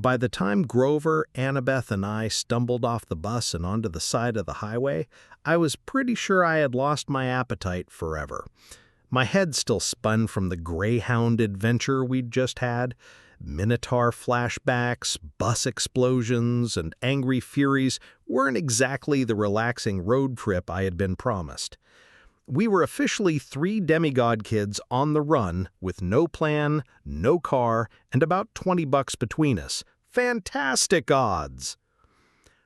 By the time Grover, Annabeth, and I stumbled off the bus and onto the side of the highway, I was pretty sure I had lost my appetite forever. My head still spun from the Greyhound adventure we'd just had. Minotaur flashbacks, bus explosions, and angry furies weren't exactly the relaxing road trip I had been promised. We were officially 3 demigod kids on the run with no plan, no car, and about $20 between us. Fantastic odds!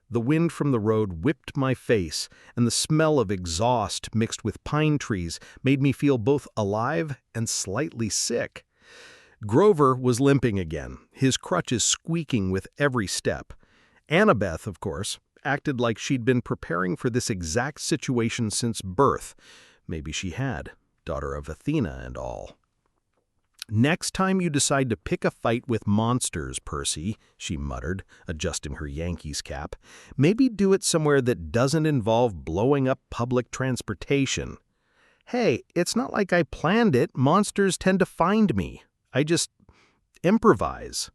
The wind from the road whipped my face, and the smell of exhaust mixed with pine trees made me feel both alive and slightly sick. Grover was limping again, his crutches squeaking with every step. Annabeth, of course, acted like she'd been preparing for this exact situation since birth. Maybe she had, daughter of Athena and all. "Next time you decide to pick a fight with monsters, Percy," she muttered, adjusting her Yankees cap, "maybe do it somewhere that doesn't involve blowing up public transportation." "Hey, it's not like I planned it. Monsters tend to find me. I just improvise."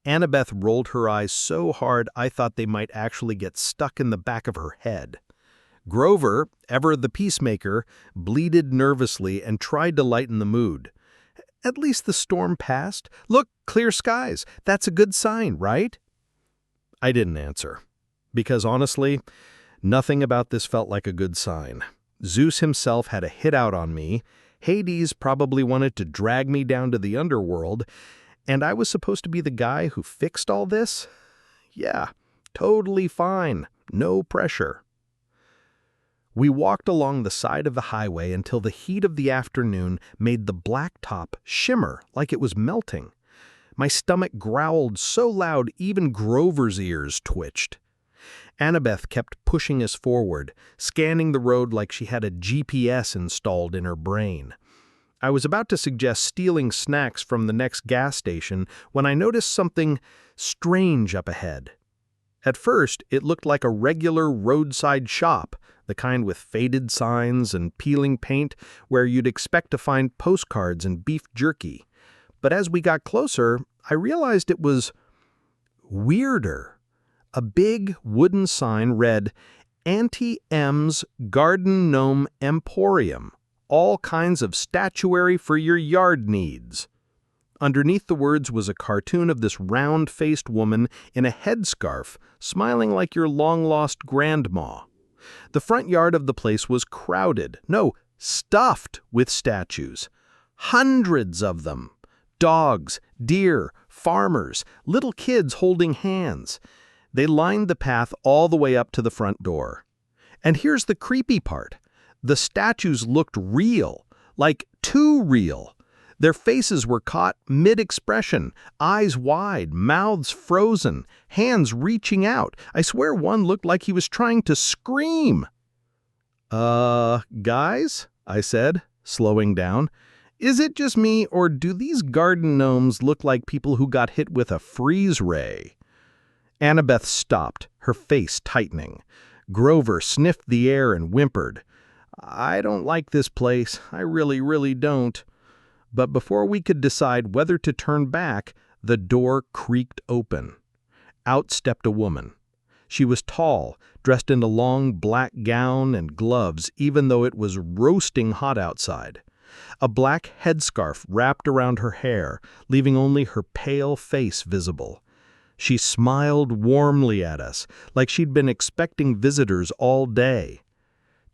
Annabeth rolled her eyes so hard I thought they might actually get stuck in the back of her head. Grover, ever the peacemaker, bleated nervously and tried to lighten the mood. "At least the storm passed. Look, clear skies. That's a good sign, right?" I didn't answer, because honestly, nothing about this felt like a good sign. Zeus himself had a hit out on me, Hades probably wanted to drag me down to the underworld, and I was supposed to be the guy who fixed all this? Yeah, totally fine. No pressure. We walked along the side of the highway until the heat of the afternoon made the blacktop shimmer like it was melting. My stomach growled so loud even Grover's ears twitched. Annabeth kept pushing us forward, scanning the road like she had a GPS installed in her brain. I was about to suggest stealing snacks from the next gas station when I noticed something strange up ahead. At first, it looked like a regular roadside shop, the kind with faded signs and peeling paint where you'd expect to find postcards and beef jerky. But as we got closer, I realized it was weirder. A big wooden sign read, "Auntie M's Garden Gnome Emporium. All kinds of statuary for your yard needs." Underneath the words was a cartoon of this round-faced woman in a headscarf, smiling like your long-lost grandma. The front yard of the place was crowded, no, stuffed with statues. Hundreds of them. Dogs, deer, farmers, little kids holding hands. They lined the path all the way up to the front door. And here's the creepy part. The statues looked real, like too real. Their faces were caught mid-expression, eyes wide, mouths frozen, hands reaching out. I swear one looked like he was trying to scream. Guys?" I said, slowing down. "Is it just me, or do these garden gnomes look like people who got hit with a freeze ray?" Annabeth stopped, her face tightening. Grover sniffed the air and whimpered. "I don't like this place. I really, really don't." But before we could decide whether to turn back, the door creaked open. Out stepped a woman. She was tall, dressed in a long black gown and gloves, even though it was roasting hot outside. A black headscarf wrapped around her hair, leaving only her pale face visible. She smiled warmly at us, like she'd been expecting visitors all day.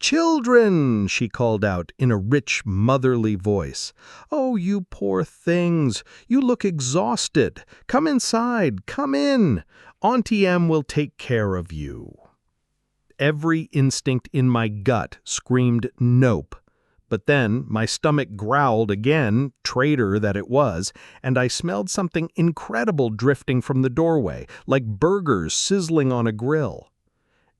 "Children," she called out in a rich, motherly voice. "Oh, you poor things. You look exhausted. Come inside. Come in. Auntie M will take care of you." Every instinct in my gut screamed nope. But then my stomach growled again, traitor that it was, and I smelled something incredible drifting from the doorway, like burgers sizzling on a grill.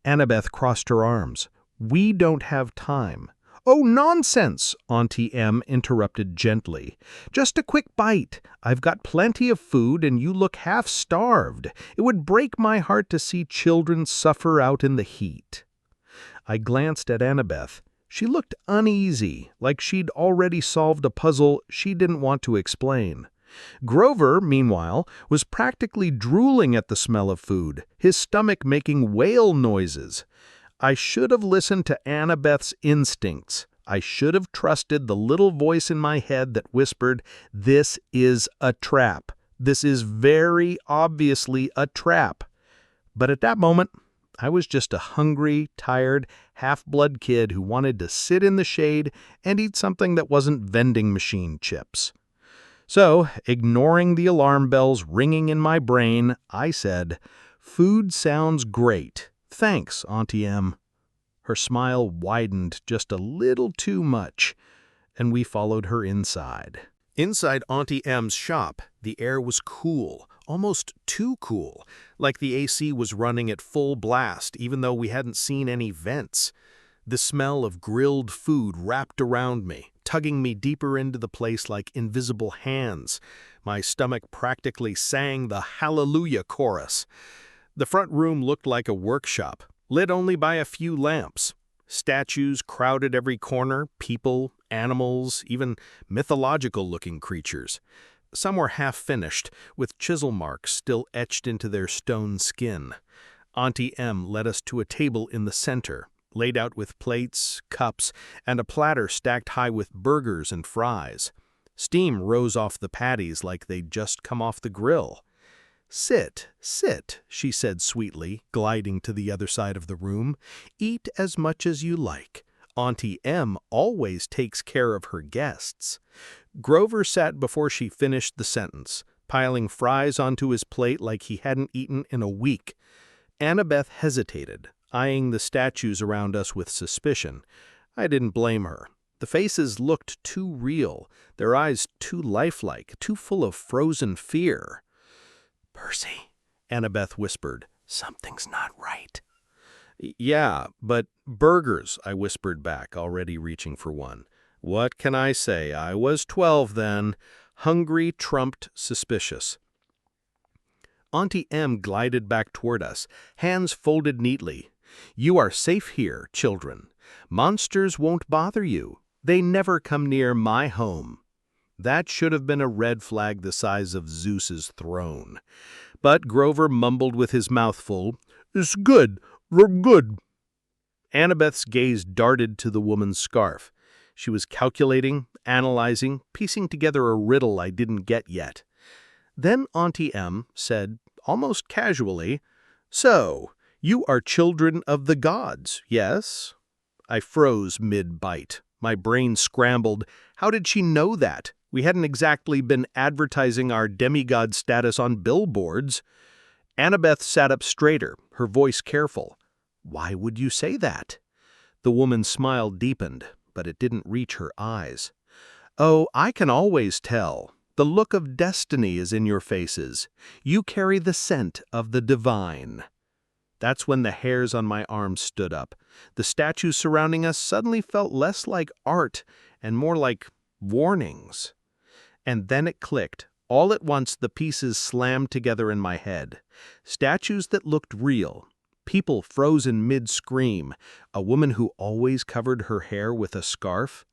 Annabeth crossed her arms. "We don't have time." "Oh, nonsense," Auntie M interrupted gently. "Just a quick bite. I've got plenty of food and you look half-starved. It would break my heart to see children suffer out in the heat." I glanced at Annabeth. She looked uneasy, like she'd already solved a puzzle she didn't want to explain. Grover, meanwhile, was practically drooling at the smell of food, his stomach making whale noises. I should have listened to Annabeth's instincts. I should have trusted the little voice in my head that whispered, "This is a trap. This is very obviously a trap." But at that moment, I was just a hungry, tired, half-blood kid who wanted to sit in the shade and eat something that wasn't vending machine chips. So, ignoring the alarm bells ringing in my brain, I said, "Food sounds great. Thanks, Auntie Em." Her smile widened just a little too much, and we followed her inside. Inside Auntie Em's shop, the air was cool, almost too cool, like the AC was running at full blast even though we hadn't seen any vents. The smell of grilled food wrapped around me, tugging me deeper into the place like invisible hands. My stomach practically sang the Hallelujah chorus. The front room looked like a workshop, lit only by a few lamps. Statues crowded every corner, people, animals, even mythological-looking creatures. Some were half-finished, with chisel marks still etched into their stone skin. Auntie Em led us to a table in the center, laid out with plates, cups, and a platter stacked high with burgers and fries. Steam rose off the patties like they'd just come off the grill. "Sit, sit," she said sweetly, gliding to the other side of the room. "Eat as much as you like. Auntie Em always takes care of her guests." Grover sat before she finished the sentence, piling fries onto his plate like he hadn't eaten in a week. Annabeth hesitated, eyeing the statues around us with suspicion. I didn't blame her. The faces looked too real, their eyes too lifelike, too full of frozen fear. "Percy," Annabeth whispered, "something's not right." "Yeah, but burgers," I whispered back, already reaching for one. What can I say? I was 12 then. Hungry trumped suspicious. Auntie Em glided back toward us, hands folded neatly. "You are safe here, children. Monsters won't bother you. They never come near my home." That should have been a red flag the size of Zeus's throne. But Grover mumbled with his mouth full, "It's good, good." Annabeth's gaze darted to the woman's scarf. She was calculating, analyzing, piecing together a riddle I didn't get yet. Then Auntie Em said, almost casually, "So, you are children of the gods, yes?" I froze mid-bite. My brain scrambled. How did she know that? We hadn't exactly been advertising our demigod status on billboards. Annabeth sat up straighter, her voice careful. "Why would you say that?" The woman's smile deepened, but it didn't reach her eyes. "Oh, I can always tell. The look of destiny is in your faces. You carry the scent of the divine." That's when the hairs on my arms stood up. The statues surrounding us suddenly felt less like art and more like warnings. And then it clicked. All at once the pieces slammed together in my head. Statues that looked real. People frozen mid-scream. A woman who always covered her hair with a scarf.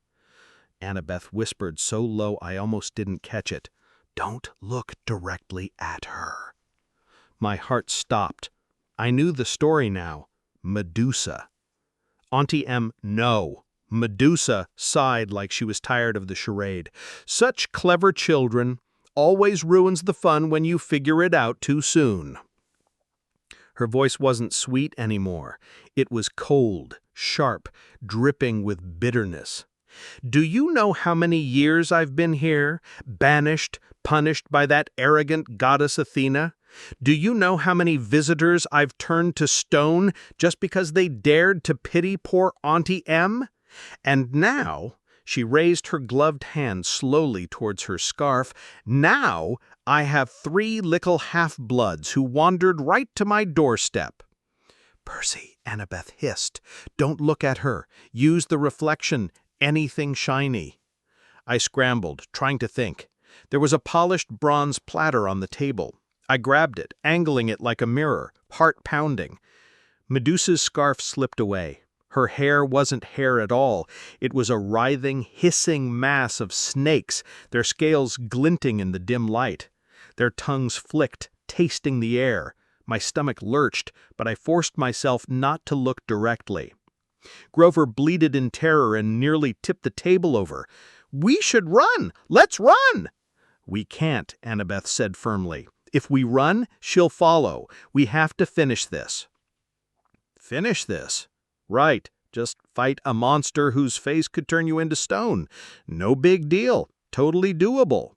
Annabeth whispered so low I almost didn't catch it. "Don't look directly at her." My heart stopped. I knew the story now. Medusa. Auntie Em, no. Medusa sighed like she was tired of the charade. "Such clever children. Always ruins the fun when you figure it out too soon." Her voice wasn't sweet anymore. It was cold, sharp, dripping with bitterness. "Do you know how many years I've been here, banished, punished by that arrogant goddess Athena? Do you know how many visitors I've turned to stone just because they dared to pity poor Auntie Em? And now," she raised her gloved hand slowly towards her scarf, "now I have 3 little half-bloods who wandered right to my doorstep." "Percy," Annabeth hissed, "don't look at her. Use the reflection, anything shiny." I scrambled, trying to think. There was a polished bronze platter on the table. I grabbed it, angling it like a mirror, heart pounding. Medusa's scarf slipped away. Her hair wasn't hair at all. It was a writhing, hissing mass of snakes, their scales glinting in the dim light. Their tongues flicked, tasting the air. My stomach lurched, but I forced myself not to look directly. Grover bleated in terror and nearly tipped the table over. "We should run! Let's run!" "We can't," Annabeth said firmly. "If we run, she'll follow. We have to finish this." Finish this? Right, just fight a monster whose face could turn you into stone. No big deal, totally doable.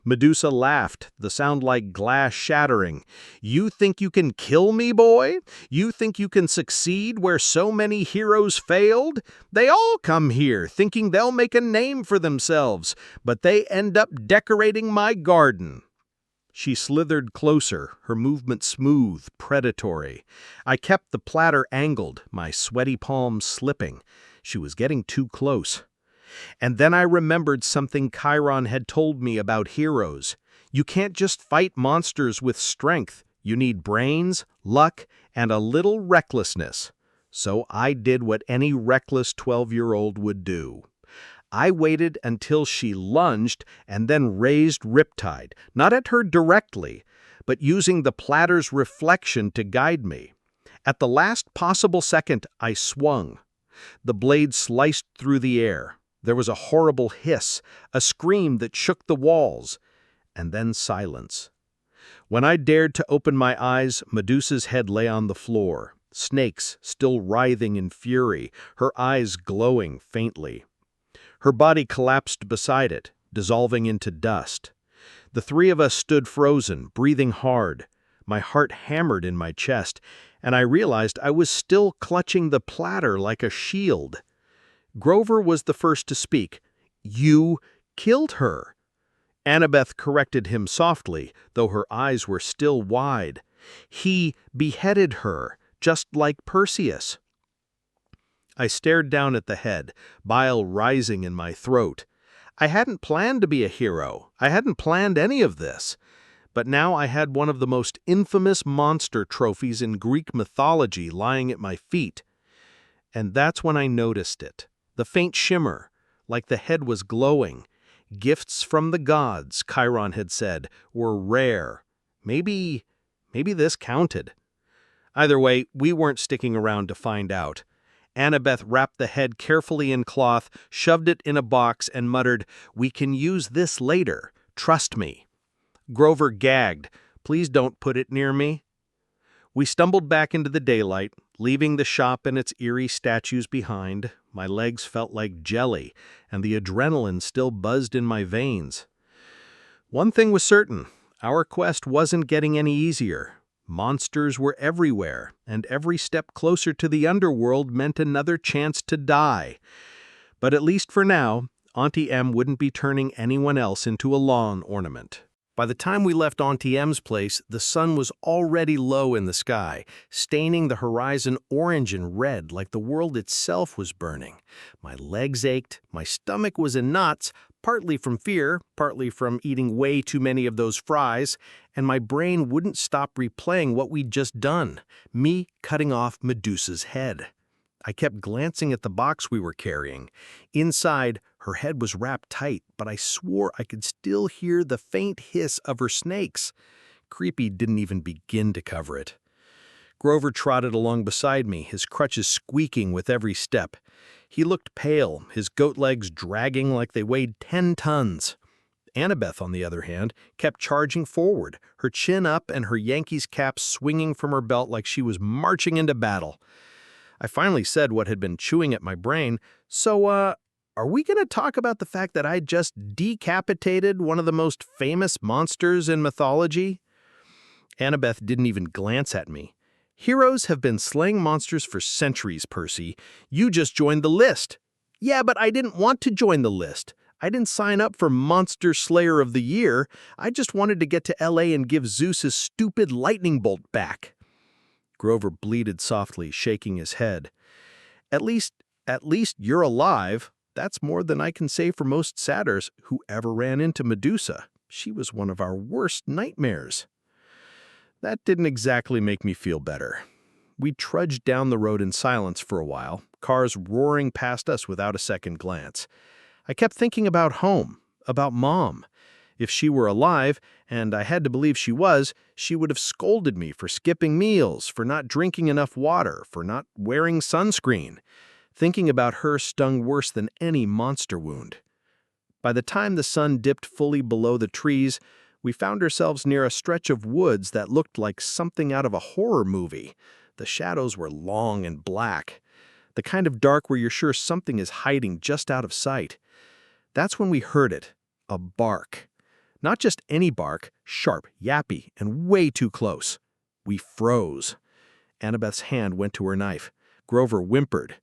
Medusa laughed, the sound like glass shattering. "You think you can kill me, boy? You think you can succeed where so many heroes failed? They all come here thinking they'll make a name for themselves, but they end up decorating my garden." She slithered closer, her movement smooth, predatory. I kept the platter angled, my sweaty palms slipping. She was getting too close. And then I remembered something Chiron had told me about heroes. You can't just fight monsters with strength. You need brains, luck, and a little recklessness. So I did what any reckless 12-year-old would do. I waited until she lunged and then raised Riptide, not at her directly, but using the platter's reflection to guide me. At the last possible second, I swung. The blade sliced through the air. There was a horrible hiss, a scream that shook the walls, and then silence. When I dared to open my eyes, Medusa's head lay on the floor, snakes still writhing in fury, her eyes glowing faintly. Her body collapsed beside it, dissolving into dust. The three of us stood frozen, breathing hard. My heart hammered in my chest, and I realized I was still clutching the platter like a shield. Grover was the first to speak. "You killed her." Annabeth corrected him softly, though her eyes were still wide. "He beheaded her, just like Perseus." I stared down at the head, bile rising in my throat. I hadn't planned to be a hero. I hadn't planned any of this. But now I had one of the most infamous monster trophies in Greek mythology lying at my feet. And that's when I noticed it. The faint shimmer, like the head was glowing. Gifts from the gods, Chiron had said, were rare. Maybe this counted. Either way, we weren't sticking around to find out. Annabeth wrapped the head carefully in cloth, shoved it in a box, and muttered, "We can use this later. Trust me." Grover gagged, "Please don't put it near me." We stumbled back into the daylight, leaving the shop and its eerie statues behind. My legs felt like jelly, and the adrenaline still buzzed in my veins. One thing was certain, our quest wasn't getting any easier. Monsters were everywhere, and every step closer to the underworld meant another chance to die. But at least for now, Auntie Em wouldn't be turning anyone else into a lawn ornament. By the time we left Auntie Em's place, the sun was already low in the sky, staining the horizon orange and red like the world itself was burning. My legs ached, my stomach was in knots, partly from fear, partly from eating way too many of those fries, and my brain wouldn't stop replaying what we'd just done, me cutting off Medusa's head. I kept glancing at the box we were carrying. Inside, her head was wrapped tight, but I swore I could still hear the faint hiss of her snakes. Creepy didn't even begin to cover it. Grover trotted along beside me, his crutches squeaking with every step. He looked pale, his goat legs dragging like they weighed 10 tons. Annabeth, on the other hand, kept charging forward, her chin up and her Yankees cap swinging from her belt like she was marching into battle. I finally said what had been chewing at my brain, "So, are we going to talk about the fact that I just decapitated one of the most famous monsters in mythology?" Annabeth didn't even glance at me. "Heroes have been slaying monsters for centuries, Percy. You just joined the list." "Yeah, but I didn't want to join the list. I didn't sign up for Monster Slayer of the Year. I just wanted to get to LA and give Zeus his stupid lightning bolt back." Grover bleated softly, shaking his head. At least you're alive. That's more than I can say for most satyrs who ever ran into Medusa. She was one of our worst nightmares." That didn't exactly make me feel better. We trudged down the road in silence for a while, cars roaring past us without a second glance. I kept thinking about home, about Mom. If she were alive, and I had to believe she was, she would have scolded me for skipping meals, for not drinking enough water, for not wearing sunscreen. Thinking about her stung worse than any monster wound. By the time the sun dipped fully below the trees, we found ourselves near a stretch of woods that looked like something out of a horror movie. The shadows were long and black, the kind of dark where you're sure something is hiding just out of sight. That's when we heard it, a bark. Not just any bark, sharp, yappy, and way too close. We froze. Annabeth's hand went to her knife. Grover whimpered.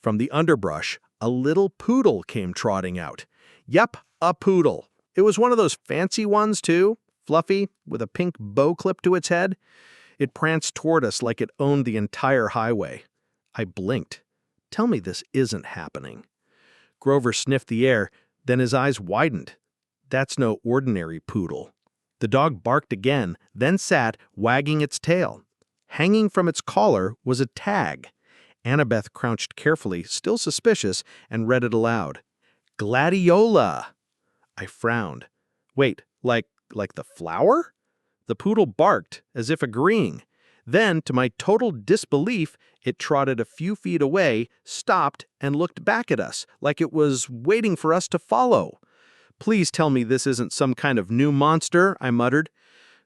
From the underbrush, a little poodle came trotting out. Yep, a poodle. It was one of those fancy ones, too, fluffy, with a pink bow clip to its head. It pranced toward us like it owned the entire highway. I blinked. Tell me this isn't happening. Grover sniffed the air, then his eyes widened. That's no ordinary poodle. The dog barked again, then sat, wagging its tail. Hanging from its collar was a tag. Annabeth crouched carefully, still suspicious, and read it aloud. Gladiola! I frowned. Wait, like the flower? The poodle barked, as if agreeing. Then, to my total disbelief, it trotted a few feet away, stopped, and looked back at us, like it was waiting for us to follow. Please tell me this isn't some kind of new monster, I muttered.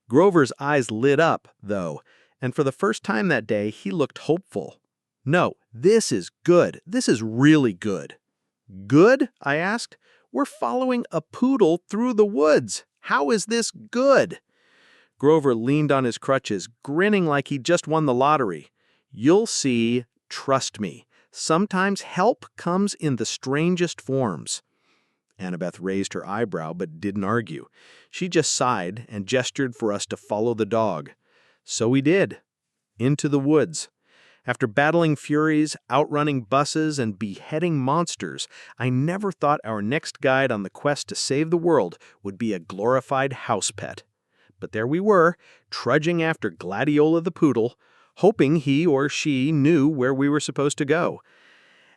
Grover's eyes lit up, though, and for the first time that day, he looked hopeful. No, this is good. This is really good. Good? I asked. We're following a poodle through the woods. How is this good? Grover leaned on his crutches, grinning like he'd just won the lottery. You'll see, trust me. Sometimes help comes in the strangest forms. Annabeth raised her eyebrow but didn't argue. She just sighed and gestured for us to follow the dog. So we did. Into the woods. After battling furies, outrunning buses, and beheading monsters, I never thought our next guide on the quest to save the world would be a glorified house pet. But there we were, trudging after Gladiola the poodle, hoping he or she knew where we were supposed to go.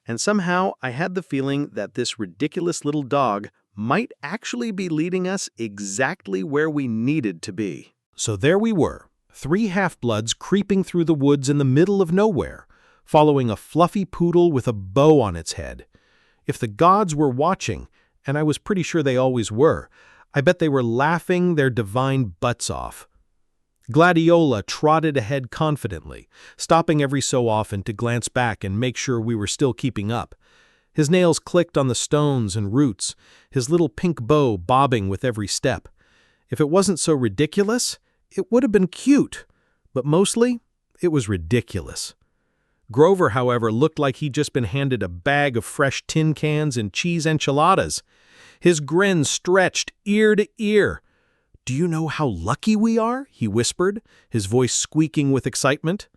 And somehow I had the feeling that this ridiculous little dog might actually be leading us exactly where we needed to be. So there we were. 3 half-bloods creeping through the woods in the middle of nowhere, following a fluffy poodle with a bow on its head. If the gods were watching, and I was pretty sure they always were, I bet they were laughing their divine butts off. Gladiola trotted ahead confidently, stopping every so often to glance back and make sure we were still keeping up. His nails clicked on the stones and roots, his little pink bow bobbing with every step. If it wasn't so ridiculous, it would have been cute, but mostly, it was ridiculous. Grover, however, looked like he'd just been handed a bag of fresh tin cans and cheese enchiladas. His grin stretched ear to ear. "Do you know how lucky we are?" he whispered, his voice squeaking with excitement.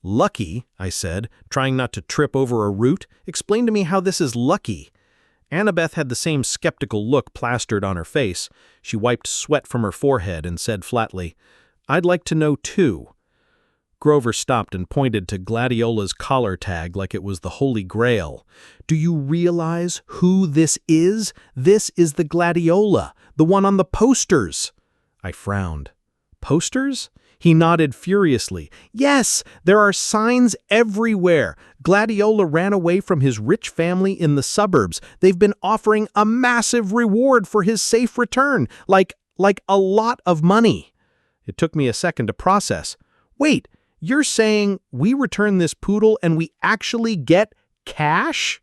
"Lucky?" I said, trying not to trip over a root. "Explain to me how this is lucky." Annabeth had the same skeptical look plastered on her face. She wiped sweat from her forehead and said flatly, "I'd like to know too." Grover stopped and pointed to Gladiola's collar tag like it was the Holy Grail. "Do you realize who this is? This is the Gladiola, the one on the posters." I frowned. "Posters?" He nodded furiously. "Yes, there are signs everywhere. Gladiola ran away from his rich family in the suburbs. They've been offering a massive reward for his safe return, like a lot of money." It took me a second to process. "Wait, you're saying we return this poodle and we actually get cash?"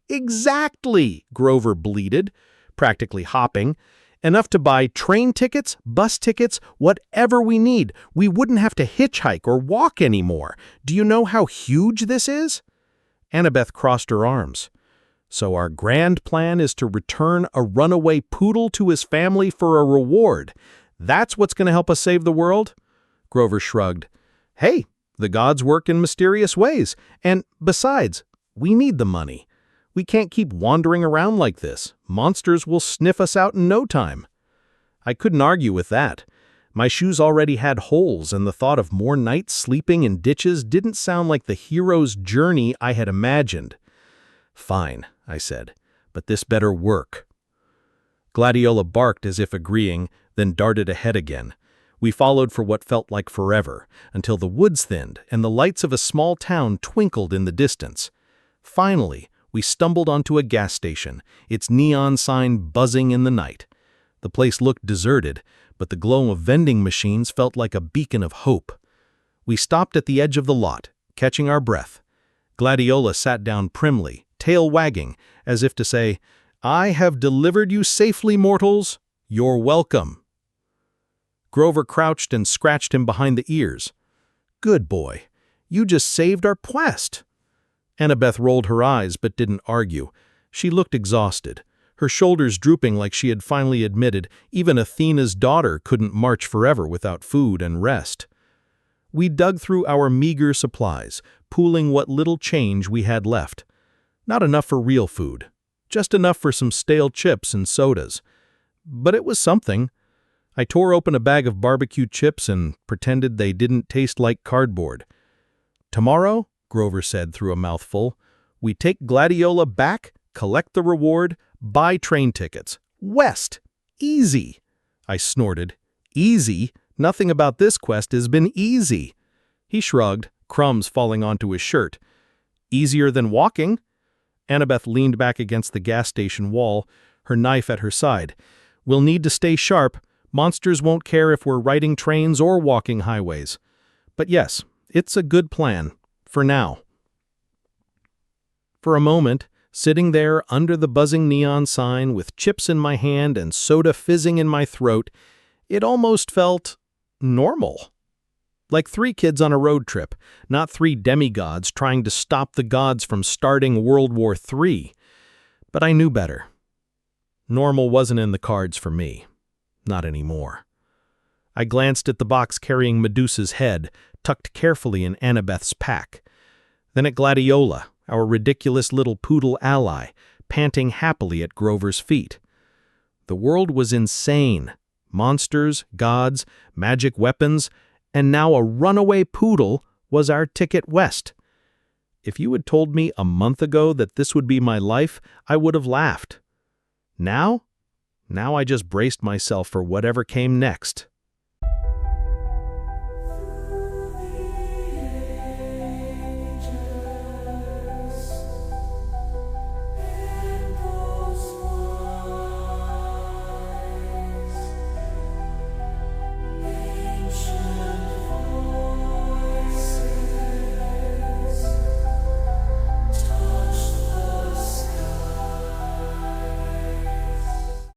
"Exactly," Grover bleated, practically hopping. "Enough to buy train tickets, bus tickets, whatever we need. We wouldn't have to hitchhike or walk anymore. Do you know how huge this is?" Annabeth crossed her arms. "So our grand plan is to return a runaway poodle to his family for a reward. That's what's going to help us save the world?" Grover shrugged. "Hey, the gods work in mysterious ways. And besides, we need the money. We can't keep wandering around like this. Monsters will sniff us out in no time." I couldn't argue with that. My shoes already had holes, and the thought of more nights sleeping in ditches didn't sound like the hero's journey I had imagined. "Fine," I said, "but this better work." Gladiola barked as if agreeing, then darted ahead again. We followed for what felt like forever, until the woods thinned and the lights of a small town twinkled in the distance. Finally, we stumbled onto a gas station, its neon sign buzzing in the night. The place looked deserted, but the glow of vending machines felt like a beacon of hope. We stopped at the edge of the lot, catching our breath. Gladiola sat down primly, tail wagging, as if to say, "I have delivered you safely, mortals. You're welcome." Grover crouched and scratched him behind the ears. "Good boy. You just saved our quest." Annabeth rolled her eyes but didn't argue. She looked exhausted, her shoulders drooping like she had finally admitted even Athena's daughter couldn't march forever without food and rest. We dug through our meager supplies, pooling what little change we had left. Not enough for real food, just enough for some stale chips and sodas. But it was something. I tore open a bag of barbecue chips and pretended they didn't taste like cardboard. "Tomorrow," Grover said through a mouthful, "we take Gladiola back, collect the reward, buy train tickets. West! Easy!" I snorted. "Easy? Nothing about this quest has been easy." He shrugged, crumbs falling onto his shirt. "Easier than walking?" Annabeth leaned back against the gas station wall, her knife at her side. "We'll need to stay sharp. Monsters won't care if we're riding trains or walking highways. But yes, it's a good plan. For now." For a moment, sitting there under the buzzing neon sign with chips in my hand and soda fizzing in my throat, it almost felt normal. Like 3 kids on a road trip, not 3 demigods trying to stop the gods from starting World War III. But I knew better. Normal wasn't in the cards for me. Not anymore. I glanced at the box carrying Medusa's head, tucked carefully in Annabeth's pack. Then at Gladiola, our ridiculous little poodle ally, panting happily at Grover's feet. The world was insane. Monsters, gods, magic weapons, and now a runaway poodle was our ticket west. If you had told me a month ago that this would be my life, I would have laughed. Now I just braced myself for whatever came next.